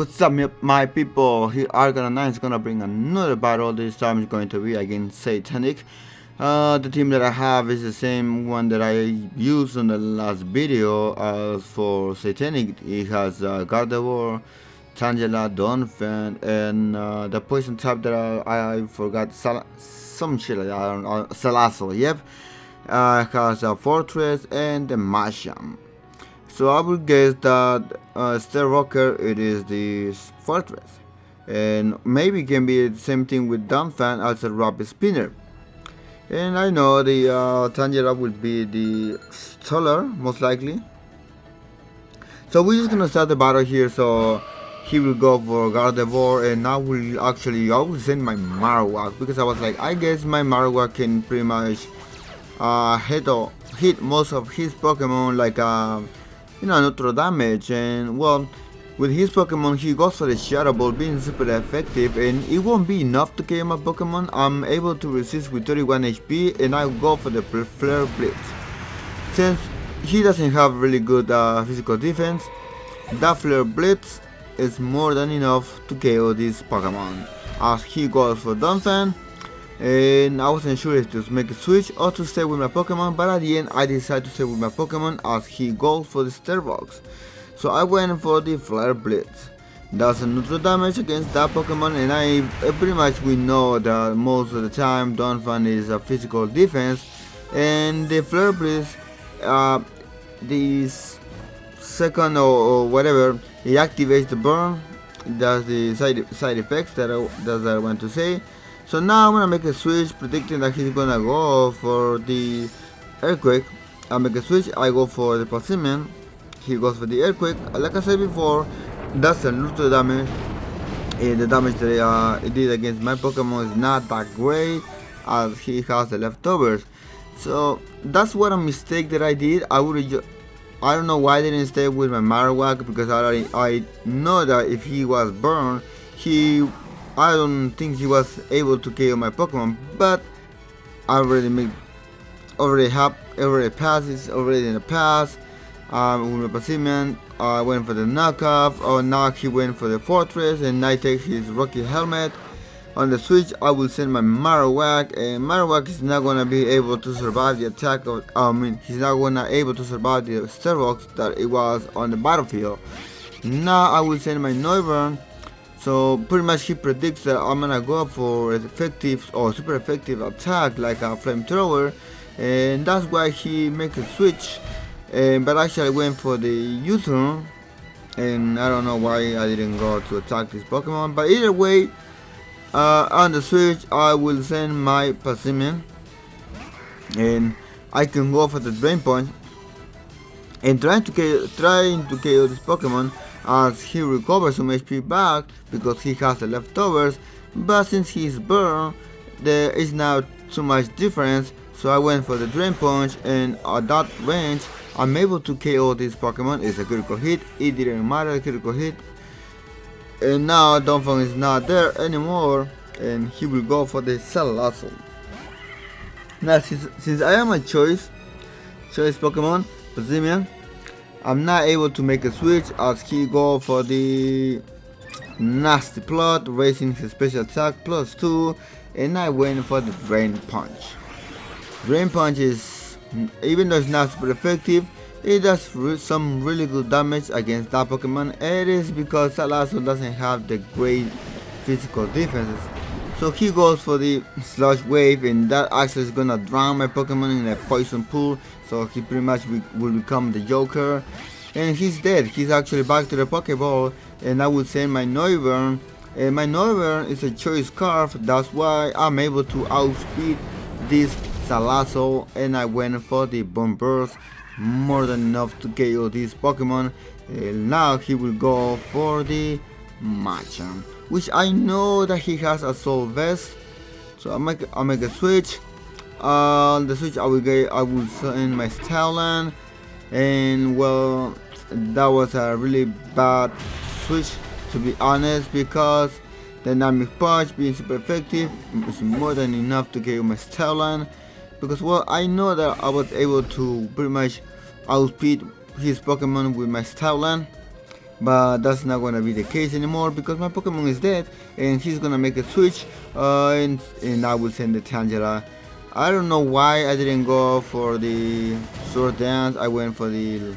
What's up, my people? Here Argon9 is gonna bring another battle. This time it's going to be against Satanic. The team that I have is the same one that I used in the last video. As for Satanic, it has Gardevoir, Tangela, Donphan, and the poison type that I forgot, some shit like that, I don't know, Salazzle, yep. It has a Fortress and the Masham. So I would guess that Star Rocker, it is the Fortress, and maybe it can be the same thing with Donphan as a Rapid Spinner. And I know the Tangela will be the Solar, most likely. So we're just gonna start the battle here. So he will go for Gardevoir, and I will send my Marowak, because I was like, I guess my Marowak can pretty much hit most of his Pokemon, like neutral damage. And well, with his Pokemon he goes for the Shadow Ball, being super effective, and it won't be enough to KO my Pokemon. I'm able to resist with 31 HP, and I go for the Flare Blitz. Since he doesn't have really good physical defense, that Flare Blitz is more than enough to KO this Pokemon, as he goes for Donphan. And I wasn't sure if to make a switch or to stay with my Pokemon, but at the end I decided to stay with my Pokemon as he goes for the Starbucks. So I went for the Flare Blitz. Does a neutral damage against that Pokemon, and I pretty much we know that most of the time Donphan is a physical defense, and the Flare Blitz, the second or whatever, it activates the burn. That's the side effects that I want to say. So now I'm gonna make a switch, predicting that he's gonna go for the Earthquake. I make a switch, I go for the Persimmon, he goes for the Earthquake. Like I said before, that's a neutral damage, and the damage that it did against my Pokemon is not that great, as he has the leftovers. So that's what a mistake that I did. I don't know why I didn't stay with my Marowak, because I know that if he was burned, I don't think he was able to KO my Pokemon, but I already passed. It's already in the past. With my Persimmon, I went for the knockoff. Oh, now he went for the Fortress, and I take his Rocky Helmet. On the switch, I will send my Marowak, and Marowak is not gonna be able to survive the attack of. He's not gonna able to survive the Starbucks that it was on the battlefield. Now I will send my Noivern. So pretty much he predicts that I'm gonna go for effective or super effective attack like a flamethrower, and that's why he makes a switch. But actually I went for the U-turn, and I don't know why I didn't go to attack this Pokemon. But either way, on the switch I will send my Persimmon, and I can go for the Drain Punch and trying to KO this Pokemon, as he recovers some HP back because he has the leftovers. But since he's burned, there is not too much difference, so I went for the Drain Punch, and at that range I'm able to KO this Pokemon. It's a critical hit. It didn't matter, the critical hit. And now Donphan is not there anymore, and he will go for the Salazzle. Now since I am a choice Pokemon, Persimmon, I'm not able to make a switch, as he go for the Nasty Plot, raising his special attack +2, and I went for the Drain Punch. Drain Punch is, even though it's not super effective, it does some really good damage against that Pokemon. It is because Salazzle doesn't have the great physical defenses. So he goes for the Slush Wave, and that actually is gonna drown my Pokemon in a poison pool. So he pretty much will become the Joker, and he's dead. He's actually back to the Pokeball, and I will send my Noivern. And my Noivern is a choice Scarf. That's why I'm able to outspeed this Salazzle, and I went for the Bomb Burst, more than enough to KO this Pokemon. And now he will go for the Machamp, which I know that he has a Soul Vest. So I'll make a switch. On the switch I will send my Stoutland, and well, that was a really bad switch, to be honest, because the Dynamic Punch, being super effective, is more than enough to KO my Stoutland. Because well, I know that I was able to pretty much outspeed his Pokemon with my Stoutland, but that's not gonna be the case anymore because my Pokemon is dead, and he's gonna make a switch, and I will send the Tangela. I don't know why I didn't go for the Sword Dance. I went for the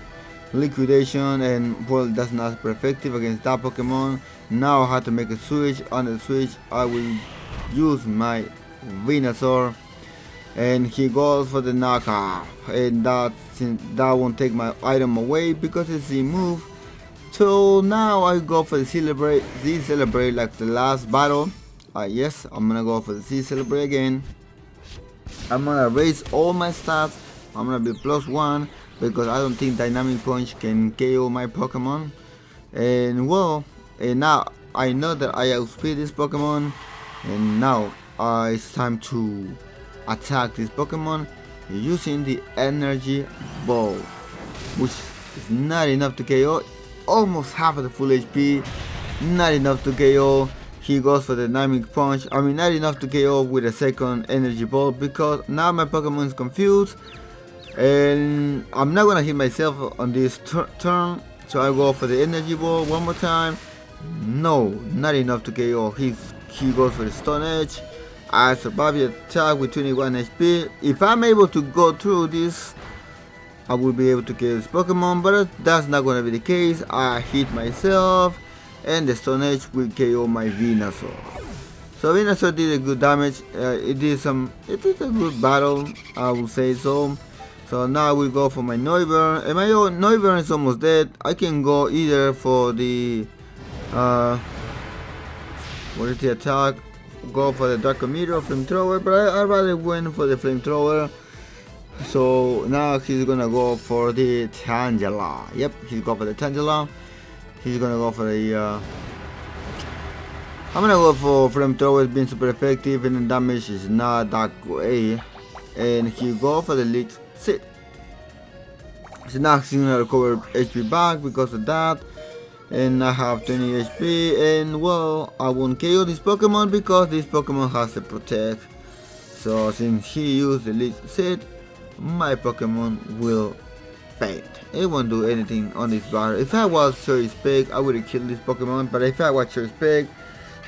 Liquidation, and well, that's not super effective against that Pokemon. Now I have to make a switch. On the switch, I will use my Venusaur, and he goes for the knockoff, and that won't take my item away because it's the move. So now I go for the Celebrate, like the last battle. Yes, I'm gonna go for the Celebrate again. I'm gonna raise all my stats. I'm gonna be +1 because I don't think Dynamic Punch can KO my Pokemon. And well, and now I know that I outspeed this Pokemon, and now it's time to attack this Pokemon using the Energy Ball, which is not enough to KO. Almost half of the full HP, not enough to KO. He goes for the Dynamic Punch. I mean, not enough to KO with a second Energy Ball because now my Pokemon is confused, and I'm not gonna hit myself on this turn. So I go for the Energy Ball one more time. No, not enough to KO. He goes for the Stone Edge. I survive the attack with 21 HP. If I'm able to go through this, I will be able to kill this Pokemon, but that's not gonna be the case. I hit myself, and the Stone Edge will KO my Venusaur. So Venusaur did a good damage. It did a good battle, I will say so. So now we go for my Noivern, and my Noivern is almost dead. I can go either for the what is the attack? Go for the Draco Meteor or Flamethrower, but I rather win for the Flamethrower. So now he's gonna go for the Tangela. Yep, he's going for the Tangela. He's gonna go for the I'm gonna go for Flamethrower. It's been super effective, and the damage is not that great. And he go for the Leech Seed. So now he's gonna recover HP back because of that. And I have 20 HP, and well, I won't KO this Pokemon because this Pokemon has a Protect. So since he used the Leech Seed, my Pokemon will faint. It won't do anything on this battle. If I was Cherry Spig, I would have killed this Pokemon, but if I was Cherry Spig,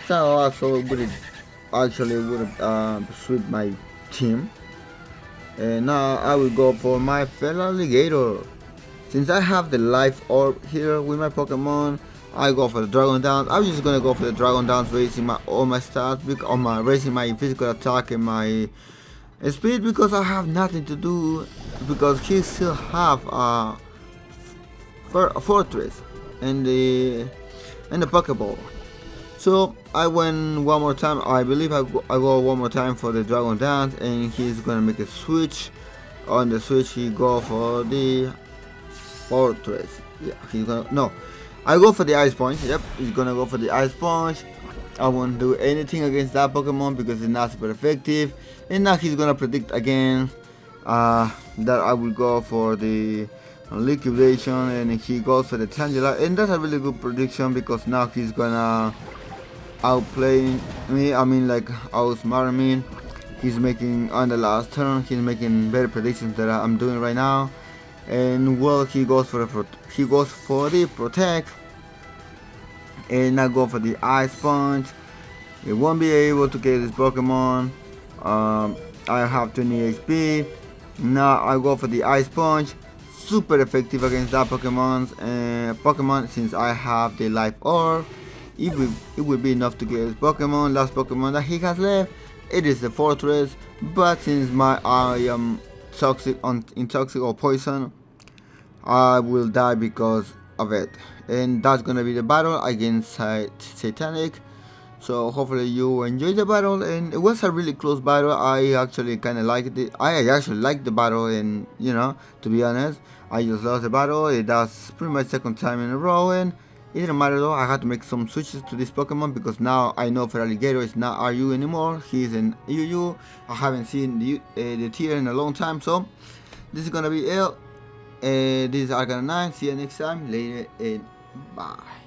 so I also would have swept my team. And now I will go for my Feraligatr. Since I have the Life Orb here with my Pokemon, I go for the Dragon Dance. I'm just gonna go for the Dragon Dance, raising all my stats, raising my physical attack and my speed because I have nothing to do because he still have a Fortress and the Pokeball. So I went one more time. I believe I go one more time for the Dragon Dance, and he's gonna make a switch. On the switch, he go for the Fortress. Yeah, I go for the Ice Punch. Yep, he's gonna go for the Ice Punch. I won't do anything against that Pokemon because it's not super effective. And now he's gonna predict again that I will go for the Liquidation, and he goes for the Tangela, and that's a really good prediction because now he's gonna outplay me. I mean, like, outsmart me. He's making on the last turn. He's making better predictions than I'm doing right now. And well, he goes for the Protect, and I go for the Ice Punch. It won't be able to kill this Pokemon. I have 20 HP. Now I go for the Ice Punch. Super effective against that Pokemon since I have the Life Orb. It will be enough to kill this Pokemon. Last Pokemon that he has left, it is the Fortress. But since I am toxic or poison, I will die because of it. And that's gonna be the battle against Satanic. So hopefully you enjoyed the battle, and it was a really close battle. I actually kind of liked it. I actually liked the battle, and to be honest, I just lost the battle. That's pretty much second time in a row, and it didn't matter though. I had to make some switches to this Pokemon because now I know Feraligatr is not RU anymore. He's an UU. I haven't seen the tier in a long time, so this is gonna be it. This is Arcana 9. See you next time. Later and bye.